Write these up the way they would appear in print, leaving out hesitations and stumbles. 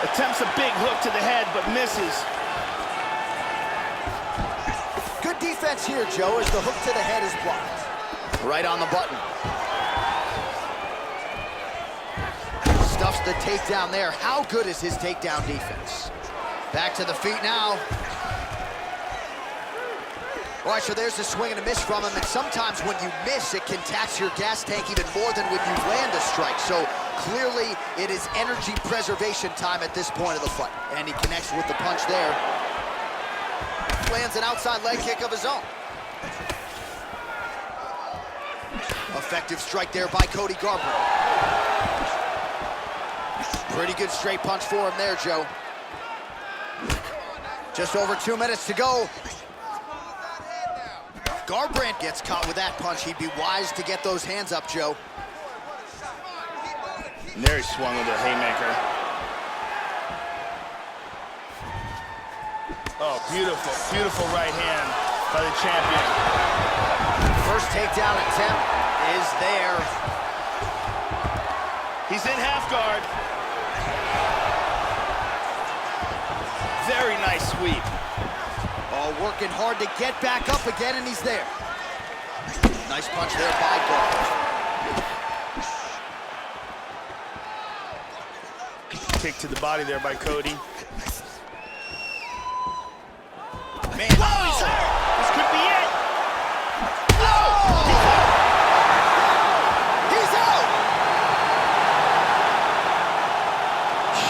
Attempts a big hook to the head, but misses. Good defense here, Joe, as the hook to the head is blocked. Right on the button. Stuffs the takedown there. How good is his takedown defense? Back to the feet now. All right, so there's a swing and a miss from him, and sometimes when you miss, it can tax your gas tank even more than when you land a strike. So clearly, it is energy preservation time at this point of the fight. And he connects with the punch there. Lands an outside leg kick of his own. Effective strike there by Cody Garbrandt. Pretty good straight punch for him there, Joe. Just over 2 minutes to go. Garbrandt gets caught with that punch. He'd be wise to get those hands up, Joe. And there he swung with a haymaker. Oh, beautiful, beautiful right hand by the champion. First takedown attempt is there. He's in half guard. Very nice sweep. Oh, working hard to get back up again, and he's there. Nice punch there by Garbrandt. Kick to the body there by Cody. Man, oh, he's hurt. This could be it. Oh! He's out!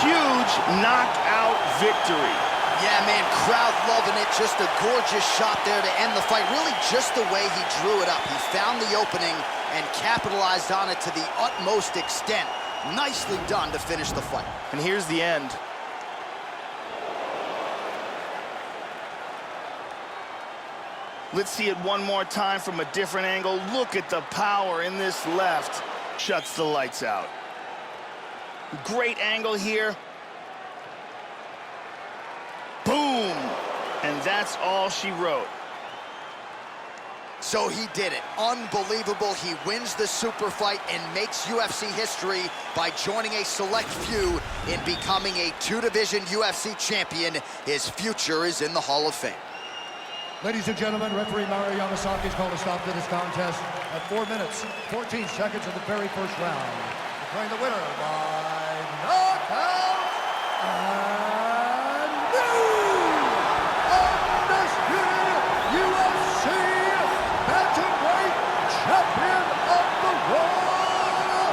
Huge knockout victory. Yeah, man, crowd loving it. Just a gorgeous shot there to end the fight. Really just the way he drew it up. He found the opening and capitalized on it to the utmost extent. Nicely done to finish the fight. And here's the end. Let's see it one more time from a different angle. Look at the power in this left. Shuts the lights out. Great angle here. Boom! And that's all she wrote. So he did it. Unbelievable. He wins the super fight and makes UFC history by joining a select few in becoming a two-division UFC champion. His future is in the Hall of Fame. Ladies and gentlemen, referee Mario Yamasaki has called a stop to this contest at 4 minutes, 14 seconds of the very first round. Declaring the winner by knockout and new undisputed UFC bantamweight champion of the world,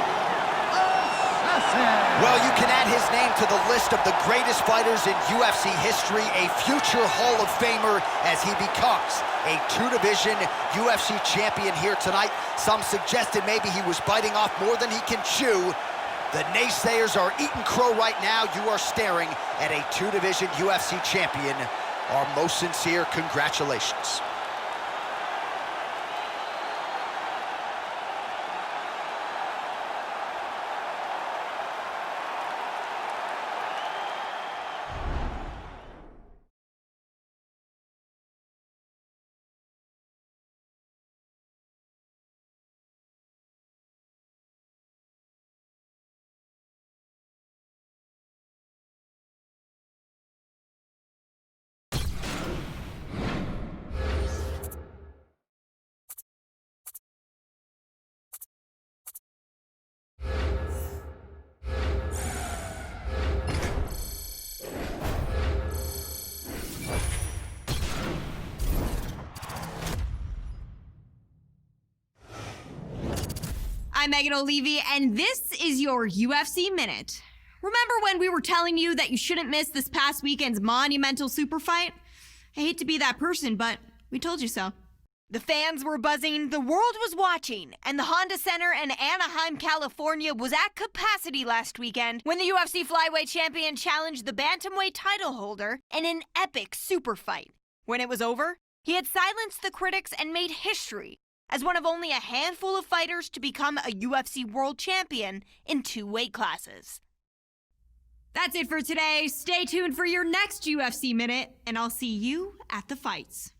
Assassin. Well, you can add his name to the list of the greatest fighters in UFC history, a future Hall of Famer as he becomes a two-division UFC champion here tonight. Some suggested maybe he was biting off more than he can chew. The naysayers are eating crow right now. You are staring at a two-division UFC champion. Our most sincere congratulations. I'm Megan O'Leary, and this is your UFC Minute. Remember when we were telling you that you shouldn't miss this past weekend's monumental super fight? I hate to be that person, but we told you so. The fans were buzzing, the world was watching, and the Honda Center in Anaheim, California was at capacity last weekend when the UFC flyweight champion challenged the bantamweight title holder in an epic super fight. When it was over, he had silenced the critics and made history as one of only a handful of fighters to become a UFC world champion in 2 weight classes. That's it for today. Stay tuned for your next UFC Minute, and I'll see you at the fights.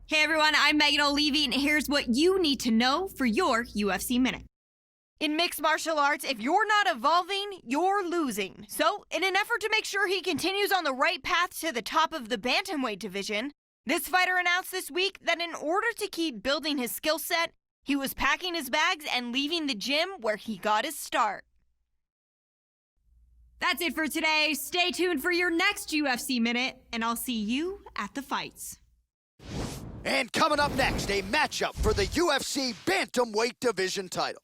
Hey everyone, I'm Megan O'Leary, and here's what you need to know for your UFC Minute. In mixed martial arts, if you're not evolving, you're losing. So, in an effort to make sure he continues on the right path to the top of the bantamweight division, this fighter announced this week that in order to keep building his skill set, he was packing his bags and leaving the gym where he got his start. That's it for today. Stay tuned for your next UFC Minute, and I'll see you at the fights. And coming up next, a matchup for the UFC Bantamweight Division title.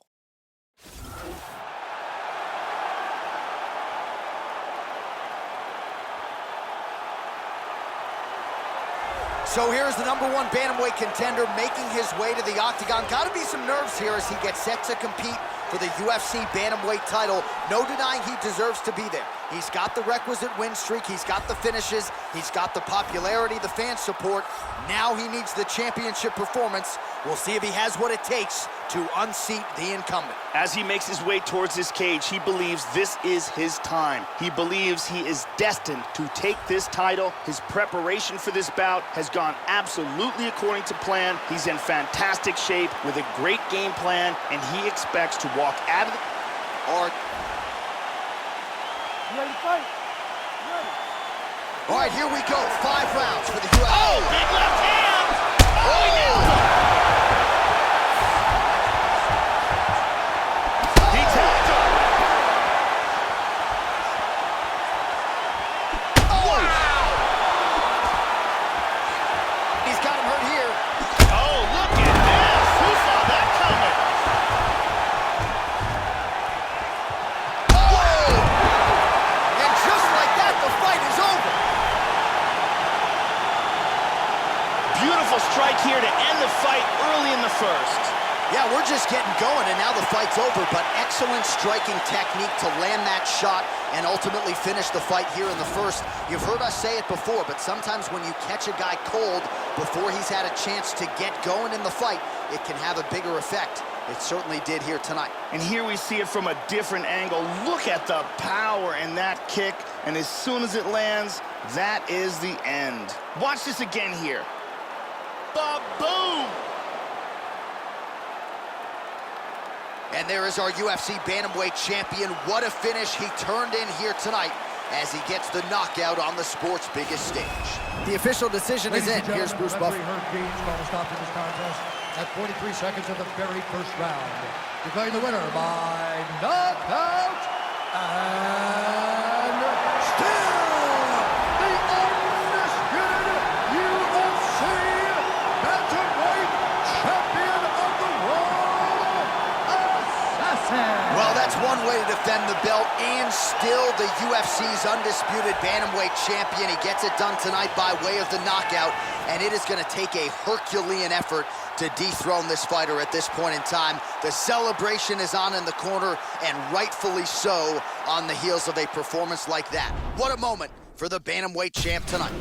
So here's the #1 bantamweight contender making his way to the octagon. Gotta be some nerves here as he gets set to compete for the UFC bantamweight title. No denying he deserves to be there. He's got the requisite win streak, he's got the finishes, he's got the popularity, the fan support. Now he needs the championship performance. We'll see if he has what it takes to unseat the incumbent. As he makes his way towards this cage, he believes this is his time. He believes he is destined to take this title. His preparation for this bout has gone absolutely according to plan. He's in fantastic shape with a great game plan, and he expects to walk out of the... You ready to fight? All right, here we go. 5 rounds for the UFC. Oh, big left hand! Oh, he nailed him! He tapped him! Oh! Wow! He's got him hurt here. Oh, look at this! Who saw that coming? And just like that, the fight is over. Beautiful strike here to end the fight early in the first. Yeah, we're just getting going, and now the fight's over, but excellent striking technique to land that shot and ultimately finish the fight here in the first. You've heard us say it before, but sometimes when you catch a guy cold before he's had a chance to get going in the fight, it can have a bigger effect. It certainly did here tonight. And here we see it from a different angle. Look at the power in that kick, and as soon as it lands, that is the end. Watch this again here. Ba-boom! And there is our UFC Bantamweight champion. What a finish he turned in here tonight as he gets the knockout on the sport's biggest stage. The official decision is in. Here's Bruce Buffer. Herb Dean's called a stop to this contest at 43 seconds of the very first round. Declaring the winner by knockout and still the undisputed UFC Bantamweight champion of the world, Assassin. Well, that's one way to defend the belt and still the UFC's undisputed bantamweight champion. He gets it done tonight by way of the knockout, and it is going to take a Herculean effort to dethrone this fighter at this point in time. The celebration is on in the corner, and rightfully so on the heels of a performance like that. What a moment for the bantamweight champ tonight.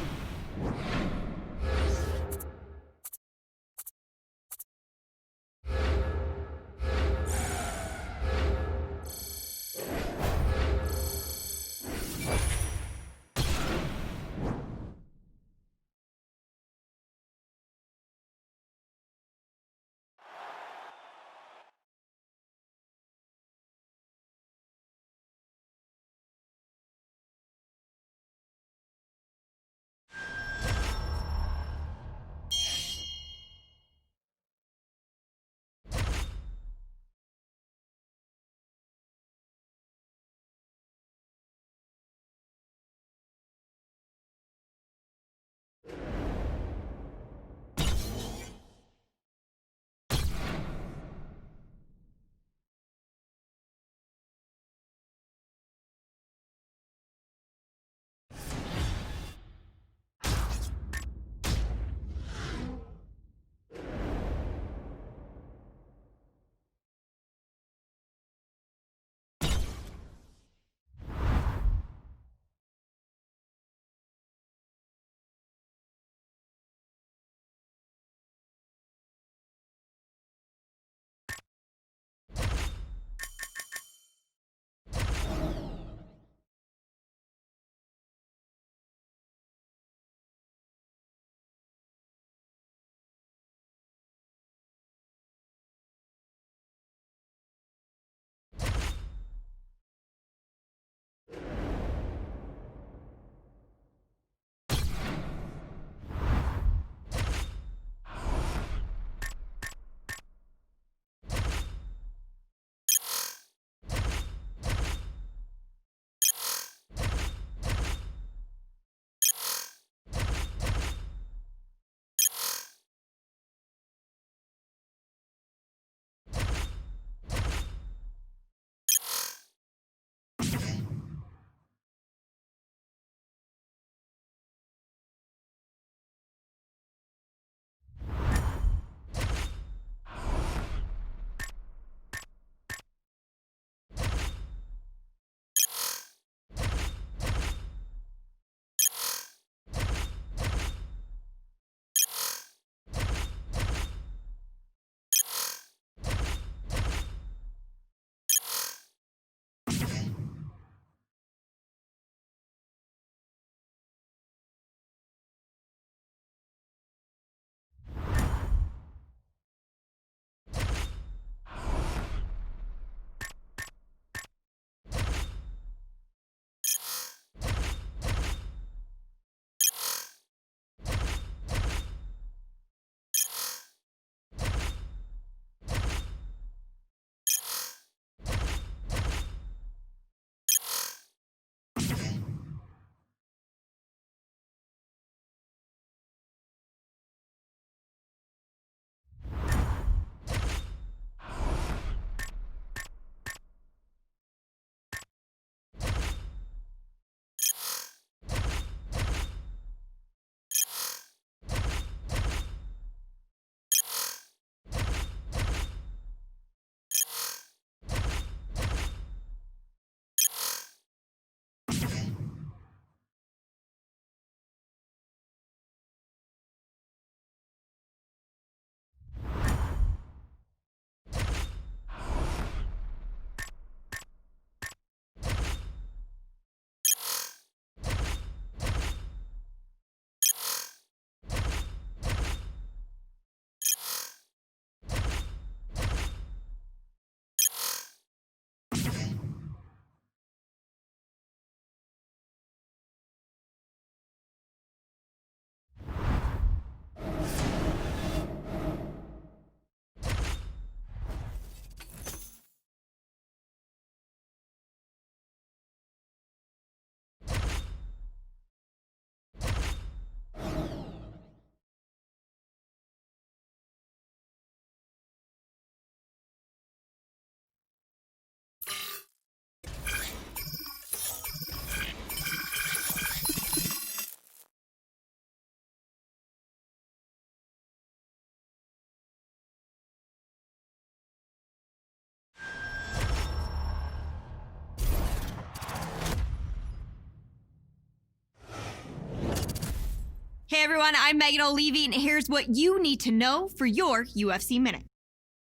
Hey everyone, I'm Megan O'Leary, and here's what you need to know for your UFC Minute.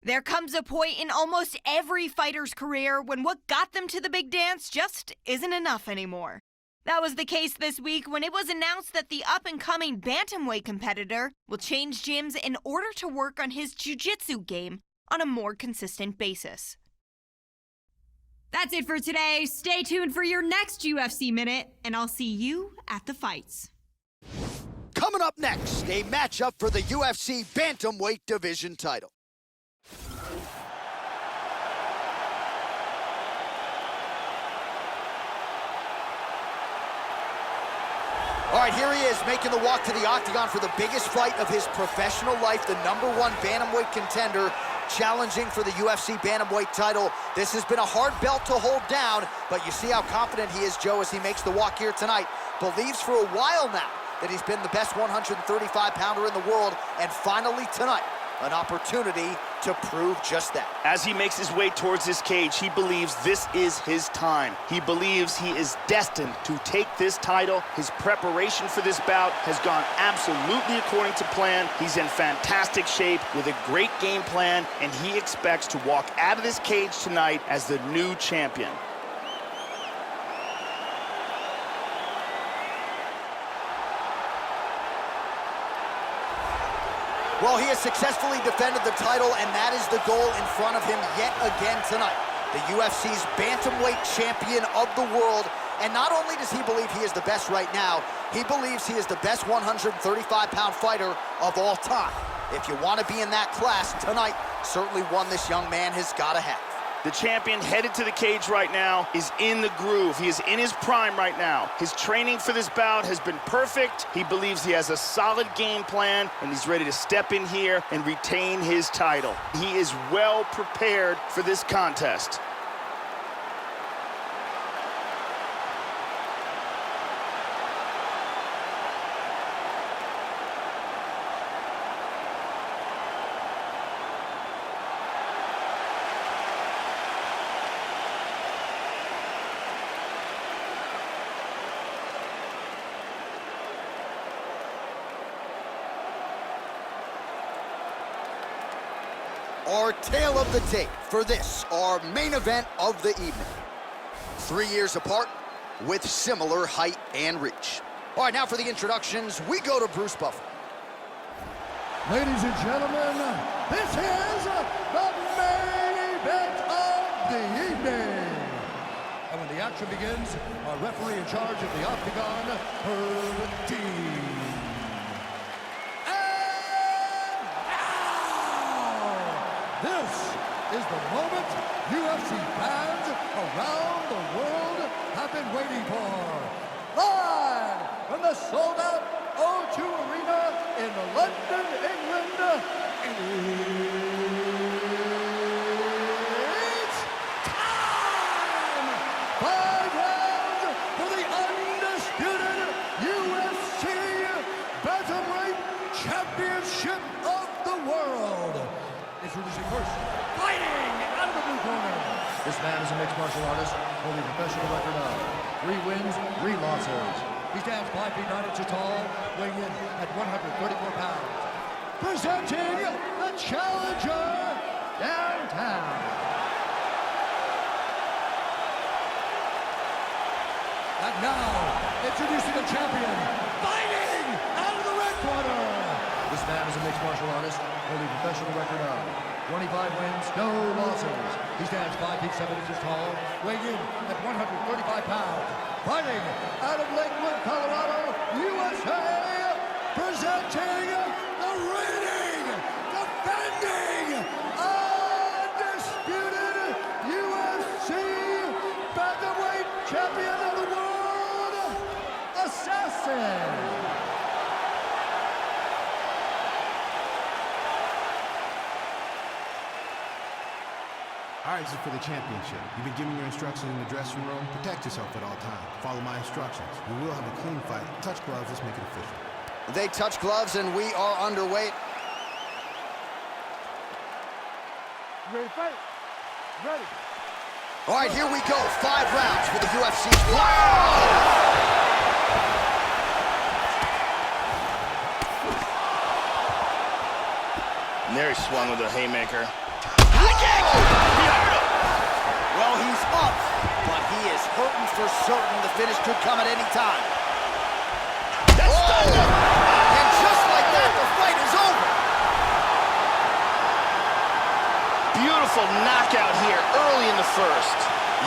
There comes a point in almost every fighter's career when what got them to the big dance just isn't enough anymore. That was the case this week when it was announced that the up-and-coming bantamweight competitor will change gyms in order to work on his jiu-jitsu game on a more consistent basis. That's it for today. Stay tuned for your next UFC Minute, and I'll see you at the fights. Coming up next, a matchup for the UFC Bantamweight Division title. All right, here he is, making the walk to the octagon for the biggest fight of his professional life, the #1 bantamweight contender, challenging for the UFC Bantamweight title. This has been a hard belt to hold down, but you see how confident he is, Joe, as he makes the walk here tonight. Believes for a while now that he's been the best 135-pounder in the world, and finally tonight, an opportunity to prove just that. As he makes his way towards this cage, he believes this is his time. He believes he is destined to take this title. His preparation for this bout has gone absolutely according to plan. He's in fantastic shape with a great game plan, and he expects to walk out of this cage tonight as the new champion. Well, he has successfully defended the title, and that is the goal in front of him yet again tonight. The UFC's bantamweight champion of the world. And not only does he believe he is the best right now, he believes he is the best 135-pound fighter of all time. If you want to be in that class tonight, certainly one this young man has got to have. The champion headed to the cage right now is in the groove. He is in his prime right now. His training for this bout has been perfect. He believes he has a solid game plan, and he's ready to step in here and retain his title. He is well prepared for this contest. Our tale of the tape for this, our main event of the evening. 3 years apart with similar height and reach. All right, now for the introductions, we go to Bruce Buffer. Ladies and gentlemen, this is the main event of the evening. And when the action begins, our referee in charge of the octagon, Herb Dean. This is the moment UFC fans around the world have been waiting for. Live from the sold-out O2 Arena in London, England, it's time! 5 rounds for the undisputed UFC Bantamweight Championship of the world. Introducing first, fighting out of the blue corner. This man is a mixed martial artist, holding a professional record of 3 wins, 3 losses. He stands 5 feet 9 inches tall, weighing in at 134 pounds. Presenting the challenger, downtown. And now, introducing the champion, fighting out of the red corner. This man is a mixed martial artist, holding a professional record of 25 wins, no losses. He stands 5 feet 7 inches tall, weighing in at 135 pounds. Fighting out of Lakewood, Colorado, USA, presenting the reigning, defending, undisputed UFC Bantamweight Champion of the world, Assassin. All right, this is for the championship. You've been giving your instructions in the dressing room. Protect yourself at all times. Follow my instructions. We will have a clean fight. Touch gloves. Let's make it official. They touch gloves, and we are underway. Ready to fight? Ready. All right, here we go. 5 rounds for the UFC's. Wow! And there he swung with a haymaker. Well, he's up, but he is hurting for certain. The finish could come at any time. That's And just like that, the fight is over. beautiful knockout here early in the first.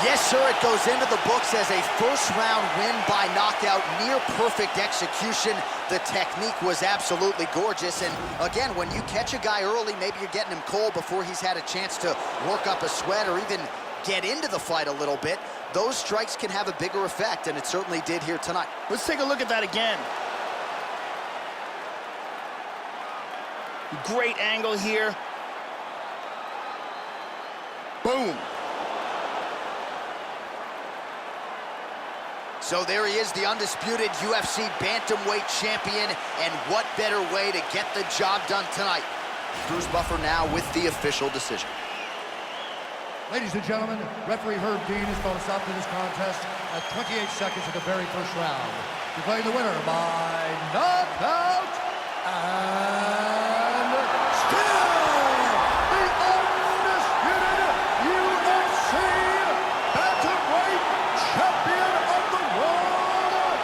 Yes, sir, it goes into the books as a first-round win by knockout, near-perfect execution. The technique was absolutely gorgeous, and again, when you catch a guy early, maybe you're getting him cold before he's had a chance to work up a sweat or even get into the fight a little bit. Those strikes can have a bigger effect, and it certainly did here tonight. Let's take a look at that again. Great angle here. Boom. So there he is, the undisputed UFC bantamweight champion, and what better way to get the job done tonight? Bruce Buffer now with the official decision. Ladies and gentlemen, referee Herb Dean has called a stop to this contest at 28 seconds of the very first round, declaring the winner by knockout and still the undisputed UFC bantamweight champion of the world,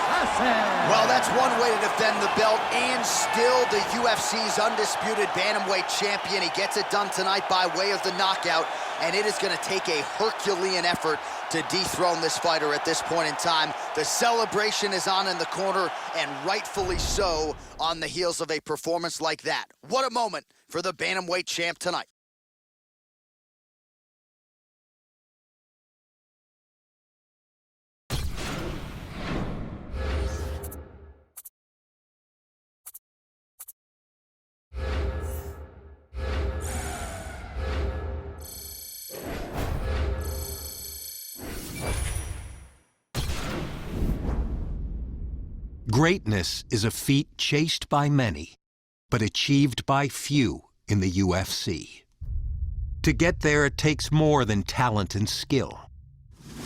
Assassin. Well, that's one way to defend the belt, and still the UFC's undisputed bantamweight champion. He gets it done tonight by way of the knockout, and it is going to take a Herculean effort to dethrone this fighter at this point in time. The celebration is on in the corner, and rightfully so, on the heels of a performance like that. What a moment for the bantamweight champ tonight. Greatness is a feat chased by many, but achieved by few in the UFC. To get there, it takes more than talent and skill.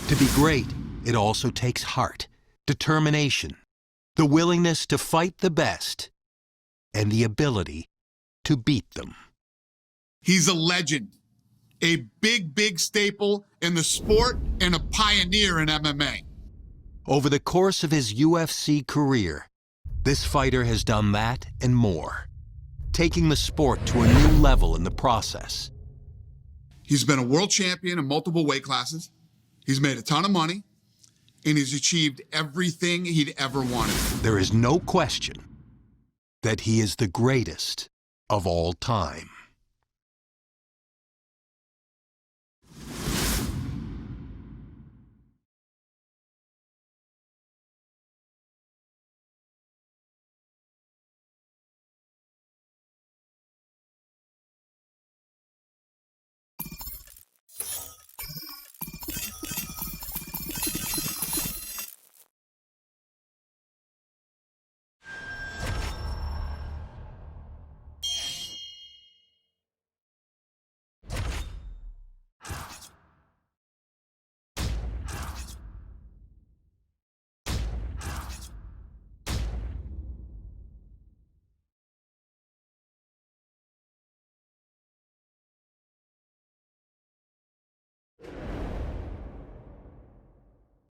To be great, it also takes heart, determination, the willingness to fight the best, and the ability to beat them. He's a legend, a big, big staple in the sport and a pioneer in MMA. Over the course of his UFC career, this fighter has done that and more, taking the sport to a new level in the process. He's been a world champion in multiple weight classes. He's made a ton of money, and he's achieved everything he'd ever wanted. There is no question that he is the greatest of all time.